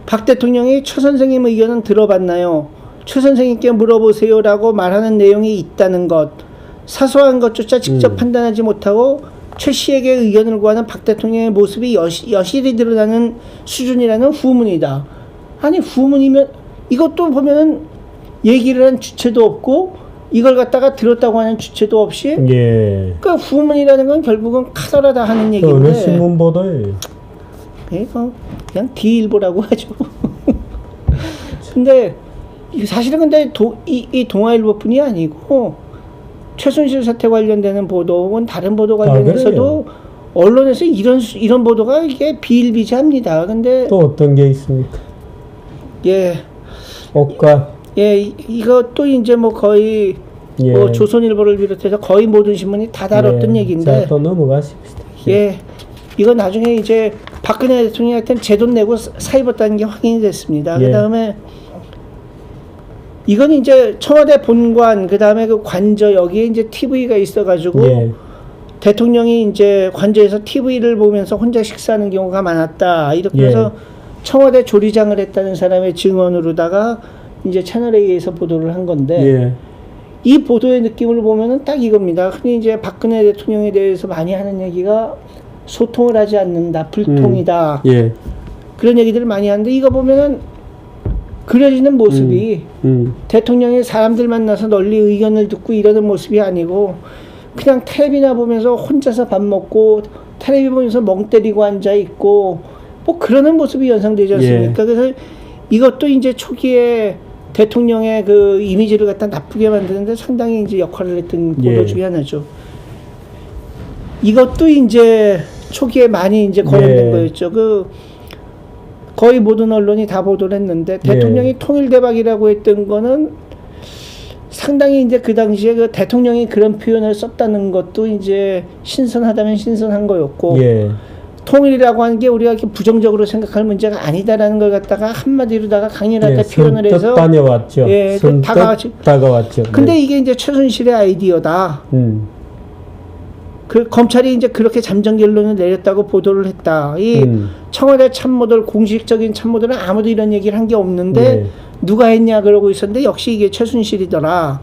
박 대통령이 최 선생님 의견은 들어봤나요? 최 선생님께 물어보세요라고 말하는 내용이 있다는 것, 사소한 것조차 직접 판단하지 못하고 최 씨에게 의견을 구하는 박 대통령의 모습이 여실히 드러나는 수준이라는 후문이다. 아니 후문이면 이것도 보면은 얘기를 한 주체도 없고 이걸 갖다가 들었다고 하는 주체도 없이 예. 그러니까 후문이라는 건 결국은 카더라다 하는 얘기인데 어느 신문 보도예요? 그냥 D일보라고 하죠. 근데 사실은 근데 이 동아일보뿐이 아니고 최순실 사태 관련되는 보도 혹은 다른 보도 관련해서도 언론에서 이런 보도가 이게 비일비재합니다. 근데 또 어떤 게 있습니까? 예. 옷가. 예, 이것도 이제 뭐 거의 예. 뭐 조선일보를 비롯해서 거의 모든 신문이 다 다뤘던 얘기인데. 자, 또 넘어가십시다. 예. 이거 나중에 이제 박근혜 대통령한테 제 돈 내고 사 입었다는 게 확인이 됐습니다. 예. 그 다음에 이건 이제 청와대 본관, 그 다음에 그 관저 여기에 이제 TV가 있어가지고 예. 대통령이 이제 관저에서 TV를 보면서 혼자 식사하는 경우가 많았다. 이렇게 예. 해서 청와대 조리장을 했다는 사람의 증언으로다가 이제 채널A에서 보도를 한 건데 예. 이 보도의 느낌을 보면은 딱 이겁니다. 흔히 이제 박근혜 대통령에 대해서 많이 하는 얘기가 소통을 하지 않는다, 불통이다. 예. 그런 얘기들을 많이 하는데 이거 보면은 그려지는 모습이 대통령이 사람들 만나서 널리 의견을 듣고 이러는 모습이 아니고 그냥 텔레비나 보면서 혼자서 밥 먹고 텔레비 보면서 멍 때리고 앉아 있고 뭐 그러는 모습이 연상되지 않습니까? 예. 그래서 이것도 이제 초기에 대통령의 그 이미지를 갖다 나쁘게 만드는데 상당히 이제 역할을 했던 보도 예. 중에 하나죠. 이것도 이제 초기에 많이 이제 거론된 예. 거였죠. 거의 모든 언론이 다 보도를 했는데 대통령이 예. 통일대박이라고 했던 거는 상당히 이제 그 당시에 그 대통령이 그런 표현을 썼다는 것도 이제 신선하다면 신선한 거였고 예. 통일이라고 하는 게 우리가 이렇게 부정적으로 생각할 문제가 아니다라는 걸 갖다가 한마디로다가 강인하게 예. 표현을 해서 다녀왔죠. 예, 다가왔죠. 근데 네. 이게 이제 최순실의 아이디어다. 그 검찰이 이제 그렇게 잠정 결론을 내렸다고 보도를 했다. 이 청와대 참모들 공식적인 참모들은 아무도 이런 얘기를 한 게 없는데 예. 누가 했냐 그러고 있었는데 역시 이게 최순실이더라.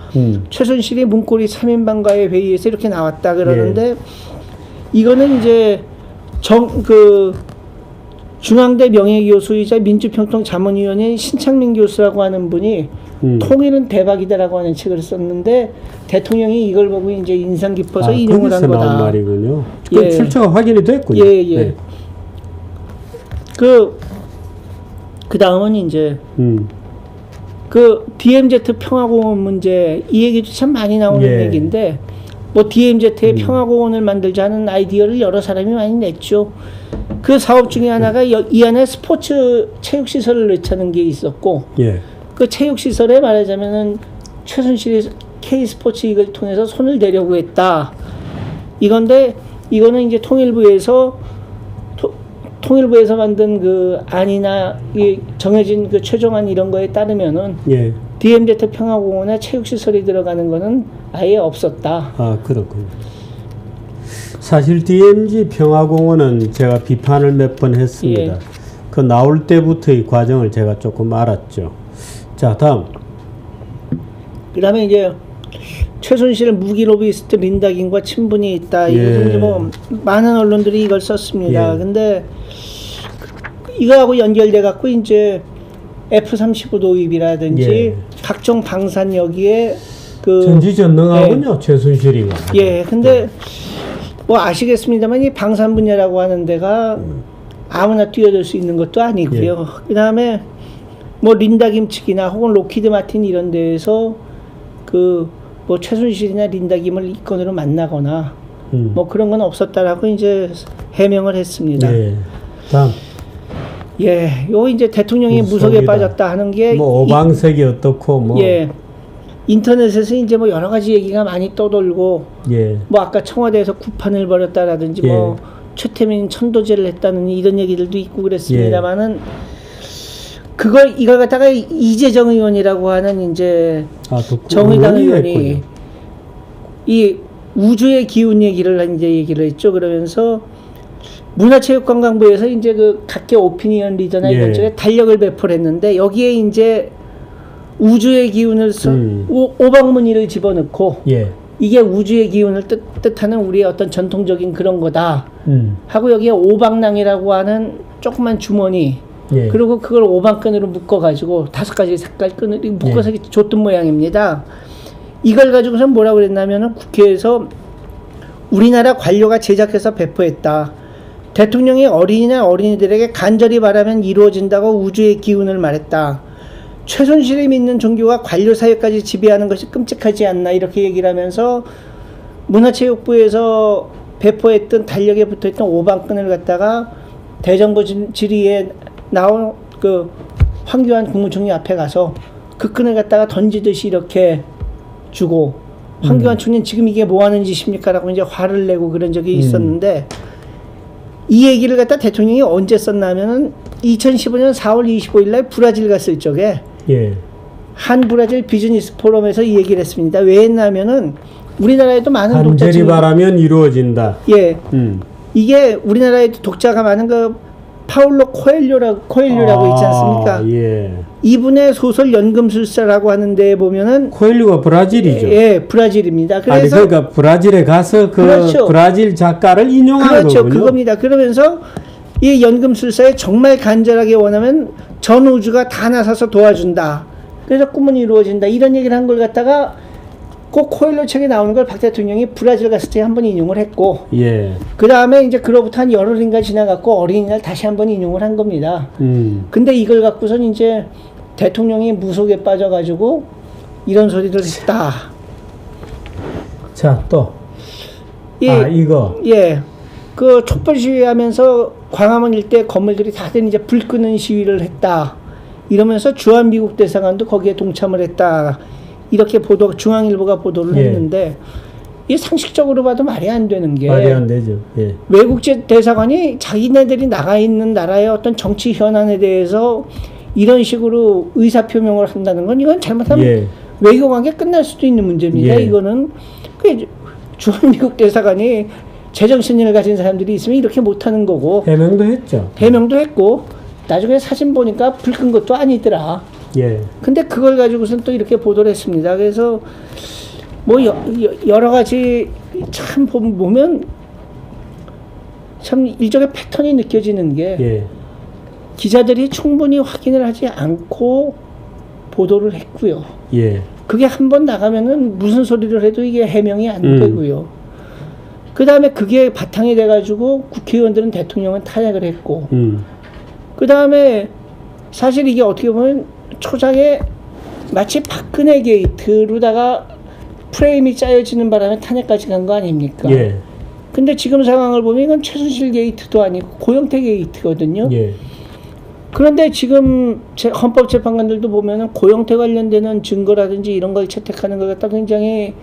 최순실이 문고리 3인방과의 회의에서 이렇게 나왔다 그러는데 이거는 이제 중앙대 명예교수이자 민주평통자문위원회 신창민 교수라고 하는 분이 통일은 대박이다라고 하는 책을 썼는데 대통령이 이걸 보고 이제 인상 깊어서 인용을 한 거다. 나온 말이군요. 그 예. 출처가 확인이 됐군요. 예, 예. 네. 그 다음은 이제 그 DMZ 평화공원 문제 이 얘기도 참 많이 나오는 예. 얘기인데 뭐 DMZ의 평화공원을 만들자는 아이디어를 여러 사람이 많이 냈죠. 그 사업 중에 하나가 이 안에 스포츠 체육시설을 넣자는 게 있었고 예. 그 체육시설에 말하자면은 최순실이 K스포츠 이걸 통해서 손을 대려고 했다. 이건데 이거는 이제 통일부에서 만든 그 안이나 이 정해진 그 최종안 이런 거에 따르면은 예. DMZ 평화공원에 체육시설이 들어가는 거는 아예 없었다. 아, 그렇군요. 사실 DMZ 평화공원은 제가 비판을 몇 번 했습니다. 예. 그 나올 때부터의 과정을 제가 조금 알았죠. 자, 다음. 그 다음에 이제 최순실 무기 로비스트 린다긴과 친분이 있다. 예. 이거 뭐 많은 언론들이 이걸 썼습니다. 예. 근데 이거하고 연결돼 갖고 이제 F-35 도입이라든지 예. 각종 방산 여기에 그 전지전능하군요. 최순실이가. 예. 근데 뭐 아시겠습니다만 이 방산 분야라고 하는 데가 아무나 뛰어들 수 있는 것도 아니고요. 그 다음에 뭐 린다김 측이나 혹은 로키드 마틴 이런 데에서 그 뭐 최순실이나 린다김을 이 건으로 만나거나 뭐 그런 건 없었다라고 이제 해명을 했습니다. 예. 다음. 예, 요 이제 대통령이 무속에 빠졌다 하는 게 뭐 오방색이 어떻고 뭐. 예. 인터넷에서 이제 뭐 여러 가지 얘기가 많이 떠돌고, 예. 뭐 아까 청와대에서 구판을 벌였다라든지 예. 뭐 최태민 천도제를 했다는 이런 얘기들도 있고 그랬습니다만은 이걸 갖다가 이재정 의원이라고 하는 이제 정의당 의원이 이 우주의 기운 얘기를 이제 얘기를 했죠. 그러면서 문화체육관광부에서 이제 그 각계 오피니언 리더나 이런 쪽에 달력을 배포를 했는데 여기에 이제 우주의 기운을 오방무늬를 집어넣고 이게 우주의 기운을 뜻하는 우리의 어떤 전통적인 그런 거다 하고 여기에 오방랑이라고 하는 조그만 주머니 그리고 그걸 오방끈으로 묶어가지고 5가지 색깔 끈을 묶어서 줬던 모양입니다. 이걸 가지고서 뭐라고 그랬냐면은 국회에서 우리나라 관료가 제작해서 배포했다. 대통령이 어린이나 어린이들에게 간절히 바라면 이루어진다고 우주의 기운을 말했다. 최순실이 믿는 종교가 관료 사회까지 지배하는 것이 끔찍하지 않나 이렇게 얘기를 하면서 문화체육부에서 배포했던 달력에 붙어있던 오방끈을 갖다가 대정부 질의에 나온 그 황교안 국무총리 앞에 가서 그 끈을 갖다가 던지듯이 이렇게 주고 황교안 총리는 지금 이게 뭐 하는 짓입니까? 라고 이제 화를 내고 그런 적이 있었는데 이 얘기를 갖다 대통령이 언제 썼냐면은 2015년 4월 25일 날 브라질 갔을 적에 한 브라질 비즈니스 포럼에서 이 얘기를 했습니다. 왜 했냐면은 우리나라에도 많은 간절히 바라면 이루어진다. 이게 우리나라에도 독자가 많은 그 파울로 코엘료라고 있지 않습니까? 이분의 소설 연금술사라고 하는데 보면은 코엘료가 브라질이죠. 브라질입니다. 그래서 그러니까 브라질에 가서 그렇죠. 브라질 작가를 인용한 거군요. 그렇죠. 그겁니다. 그러면서 이 연금술사에 정말 간절하게 원하면 전 우주가 다 나서서 도와준다. 그래서 꿈은 이루어진다. 이런 얘기를 한 걸 갖다가 꼭 코엘료 책에 나오는 걸 박 대통령이 브라질 갔을 때 한번 인용을 했고 그 다음에 이제 그로부터 한 열흘인가 지나갔고 어린이날 다시 한번 인용을 한 겁니다. 근데 이걸 갖고선 이제 대통령이 무속에 빠져가지고 이런 소리를 했다. 자, 또 이거 그 촛불 시위하면서 광화문 일대 건물들이 다들 이제 불 끄는 시위를 했다. 이러면서 주한 미국 대사관도 거기에 동참을 했다. 이렇게 중앙일보가 보도를 했는데 이게 상식적으로 봐도 말이 안 되는 게 말이 안 되죠. 외국 대사관이 자기네들이 나가 있는 나라의 어떤 정치 현안에 대해서 이런 식으로 의사표명을 한다는 건 이건 잘못하면 외교관계 끝날 수도 있는 문제입니다. 이거는 주한 미국 대사관이 제정신을 가진 사람들이 있으면 이렇게 못하는 거고 해명도 했죠. 해명도 했고 나중에 사진 보니까 불 끈 것도 아니더라. 근데 그걸 가지고선 또 이렇게 보도를 했습니다. 그래서 뭐 여러 가지 참 보면 참 일종의 패턴이 느껴지는 게 기자들이 충분히 확인을 하지 않고 보도를 했고요. 그게 한번 나가면은 무슨 소리를 해도 이게 해명이 안 되고요. 그 다음에 그게 바탕이 돼가지고 국회의원들은 대통령은 탄핵을 했고 그 다음에 사실 이게 어떻게 보면 초장에 마치 박근혜 게이트로다가 프레임이 짜여지는 바람에 탄핵까지 간 거 아닙니까? 근데 지금 상황을 보면 이건 최순실 게이트도 아니고 고영태 게이트거든요. 그런데 지금 헌법재판관들도 보면은 고영태 관련되는 증거라든지 이런 걸 채택하는 것 갖다 굉장히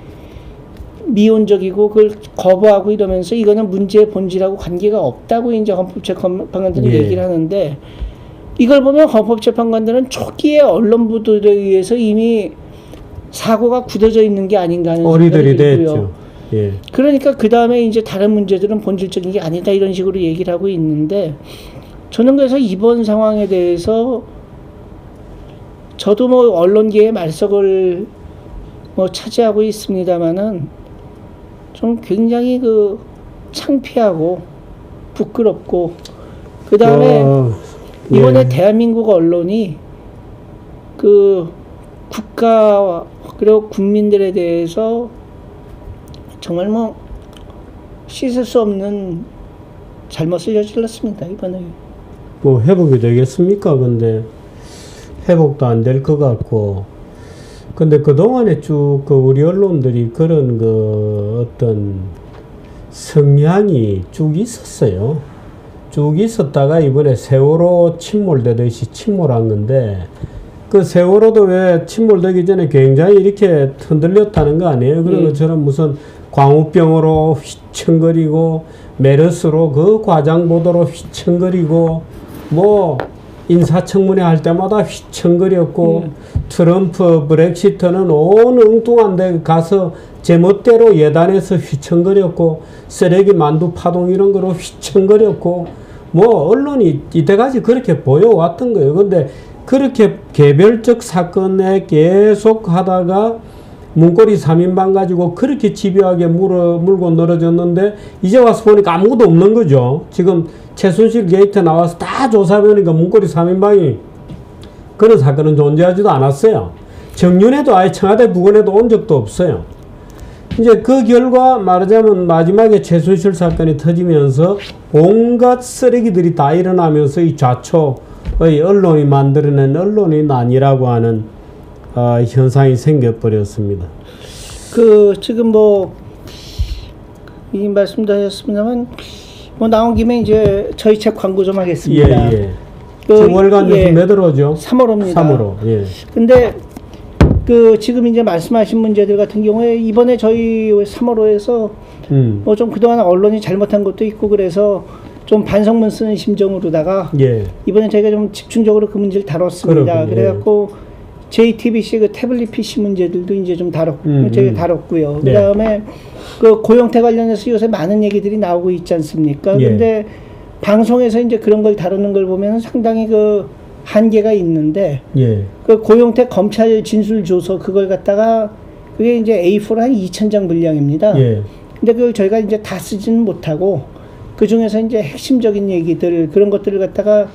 미온적이고 그걸 거부하고 이러면서 이거는 문제의 본질하고 관계가 없다고 이제 헌법재판관들은 얘기를 하는데 이걸 보면 헌법재판관들은 초기에 언론 보도에 의해서 이미 사고가 굳어져 있는 게 아닌가 하는 어리들이 됐죠. 그러니까 그 다음에 이제 다른 문제들은 본질적인 게 아니다 이런 식으로 얘기를 하고 있는데 저는 그래서 이번 상황에 대해서 저도 뭐 언론계의 말석을 뭐 차지하고 있습니다만은 좀 굉장히 그 창피하고 부끄럽고 그 다음에 이번에 대한민국 언론이 그 국가와 그리고 국민들에 대해서 정말 뭐 씻을 수 없는 잘못을 저질렀습니다. 이번에. 뭐 회복이 되겠습니까? 근데 회복도 안 될 것 같고. 근데 그동안에 쭉 그 우리 언론들이 그런 그 어떤 성향이 쭉 있었어요. 쭉 있었다가 이번에 세월호 침몰되듯이 침몰한 건데 그 세월호도 왜 침몰되기 전에 굉장히 이렇게 흔들렸다는 거 아니에요? 그런 것처럼 무슨 광우병으로 휘청거리고 메르스로 그 과장 보도로 휘청거리고 뭐 인사청문회 할 때마다 휘청거렸고 트럼프 브렉시트는 온 엉뚱한 데 가서 제멋대로 예단해서 휘청거렸고 쓰레기 만두 파동 이런 거로 휘청거렸고 뭐 언론이 이때까지 그렇게 보여왔던 거예요. 근데 그렇게 개별적 사건에 계속 하다가 문고리 3인방 가지고 그렇게 집요하게 물고 늘어졌는데 이제 와서 보니까 아무것도 없는 거죠. 지금 최순실 게이트 나와서 다 조사해보니까 문고리 3인방이 그런 사건은 존재하지도 않았어요. 정윤회도 아예 청와대 부근에도 온 적도 없어요. 이제 그 결과 말하자면 마지막에 최순실 사건이 터지면서 온갖 쓰레기들이 다 일어나면서 이 좌초의 언론이 만들어낸 언론이 아니라고 하는 현상이 생겨버렸습니다. 지금 이 말씀도 하셨습니다만 나온 김에 이제 저희 책 광고 좀 하겠습니다. 예. 지금 월간 뉴스 몇 월호죠? 3월호입니다. 3월호. 예. 근데 지금 이제 말씀하신 문제들 같은 경우에 이번에 저희 3월호에서 좀 그동안 언론이 잘못한 것도 있고 그래서 좀 반성문 쓰는 심정으로다가 이번에 저희가 좀 집중적으로 그 문제를 다뤘습니다. 그래갖고 JTBC 그 태블릿 PC 문제들도 이제 좀 저희가 다뤘고요. 그 다음에 그 고용태 관련해서 요새 많은 얘기들이 나오고 있지 않습니까? 근데 방송에서 이제 그런 걸 다루는 걸 보면 상당히 그 한계가 있는데 그 고용태 검찰 진술 조서 그걸 갖다가 그게 이제 A4로 한 2,000장 분량입니다. 근데 그걸 저희가 이제 다 쓰지는 못하고 그 중에서 이제 핵심적인 얘기들 그런 것들을 갖다가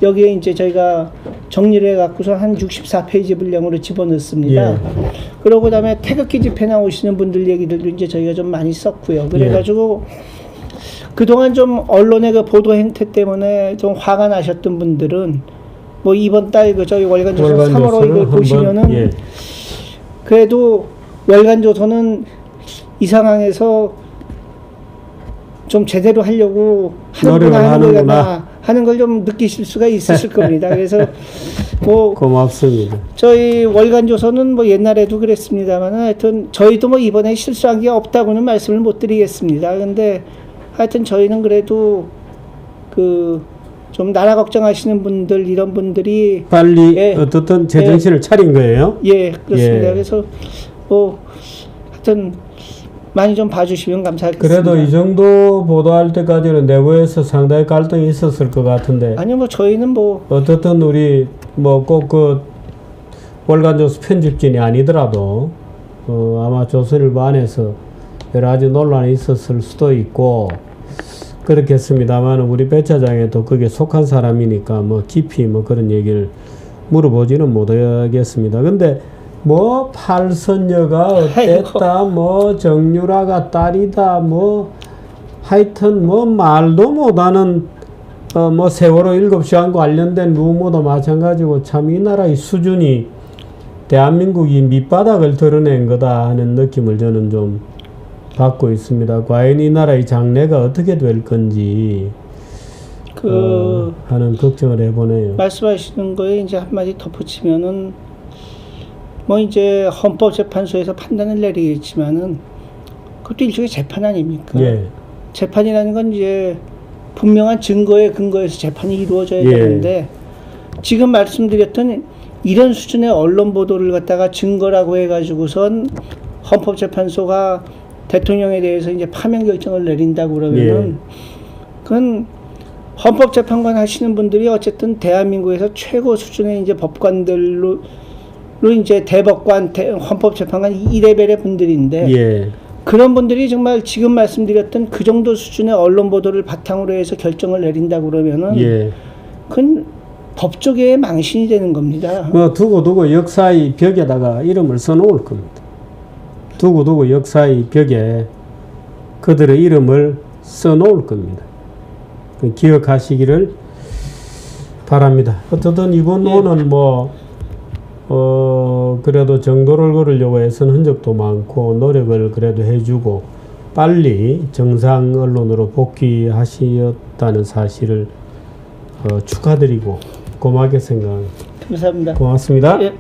여기에 이제 저희가 정리를 해갖고서 한 64페이지 분량으로 집어넣습니다. 그러고 그다음에 태극기 집회 나오시는 분들 얘기들도 이제 저희가 좀 많이 썼고요. 그래가지고 그동안 좀 언론의 그 보도 행태 때문에 좀 화가 나셨던 분들은 뭐 이번 달 저희 월간조선 3월호 이걸 보시면은 그래도 월간조선은 이 상황에서 좀 제대로 하려고 하는 걸 좀 느끼실 수가 있으실 겁니다. 그래서 고맙습니다. 저희 월간조선은 옛날에도 그랬습니다만 하여튼 저희도 이번에 실수한 게 없다고는 말씀을 못 드리겠습니다. 근데 하여튼 저희는 그래도 좀 나라 걱정하시는 분들 이런 분들이 빨리 어떻든 제정신을 차린 거예요? 그렇습니다. 그래서 하여튼 많이 좀 봐주시면 감사하겠습니다. 그래도 이 정도 보도할 때까지는 내부에서 상당히 갈등이 있었을 것 같은데. 아니요, 저희는 어떻든 우리 꼭 월간조선 편집진이 아니더라도 아마 조선일보 안에서 여러 가지 논란이 있었을 수도 있고 그렇겠습니다만 우리 배 차장에도 그게 속한 사람이니까 깊이 그런 얘기를 물어보지는 못하겠습니다. 근데 팔선녀가 어땠다, 정유라가 딸이다, 하여튼 말도 못하는, 세월호 7시간 관련된 루머도 마찬가지고 참 이 나라의 수준이 대한민국이 밑바닥을 드러낸 거다 하는 느낌을 저는 좀 받고 있습니다. 과연 이 나라의 장래가 어떻게 될 건지, 하는 걱정을 해보네요. 말씀하시는 거에 이제 한마디 덧붙이면은 이제 헌법재판소에서 판단을 내리겠지만은 그것도 일종의 재판 아닙니까? 재판이라는 건 이제 분명한 증거에 근거해서 재판이 이루어져야 되는데 지금 말씀드렸던 이런 수준의 언론 보도를 갖다가 증거라고 해가지고선 헌법재판소가 대통령에 대해서 이제 파면 결정을 내린다고 그러면은 그건 헌법재판관 하시는 분들이 어쨌든 대한민국에서 최고 수준의 이제 법관들로 이제 대법관, 헌법재판관 2레벨의 분들인데 그런 분들이 정말 지금 말씀드렸던 그 정도 수준의 언론 보도를 바탕으로 해서 결정을 내린다고 그러면은 그건 법조계의 망신이 되는 겁니다. 두고두고 역사의 벽에다가 이름을 써놓을 겁니다. 두고두고 역사의 벽에 그들의 이름을 써놓을 겁니다. 기억하시기를 바랍니다. 어쨌든 이번 호는 그래도 정도를 걸으려고 애쓴 흔적도 많고 노력을 그래도 해주고 빨리 정상 언론으로 복귀하셨다는 사실을 축하드리고 고맙게 생각합니다. 감사합니다. 고맙습니다. 예.